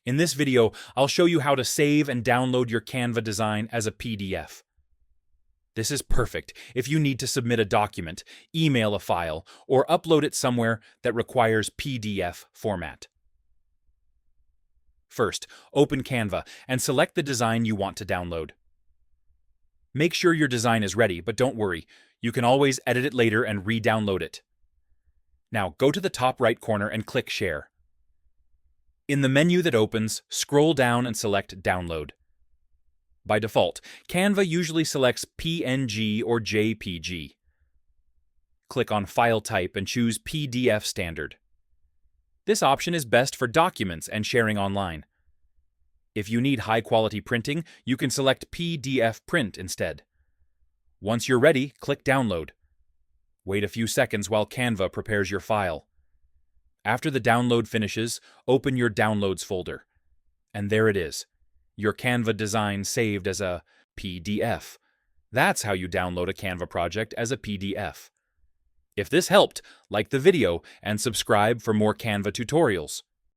In this video, I'll show you how to save and download your Canva design as a PDF. This is perfect if you need to submit a document, email a file, or upload it somewhere that requires PDF format. First, open Canva and select the design you want to download. Make sure your design is ready, but don't worry, you can always edit it later and re-download it. Now go to the top right corner and click Share. In the menu that opens, scroll down and select Download. By default, Canva usually selects PNG or JPG. Click on File Type and choose PDF Standard. This option is best for documents and sharing online. If you need high-quality printing, you can select PDF Print instead. Once you're ready, click Download. Wait a few seconds while Canva prepares your file. After the download finishes, open your Downloads folder. And there it is, your Canva design saved as a PDF. That's how you download a Canva project as a PDF. If this helped, like the video and subscribe for more Canva tutorials.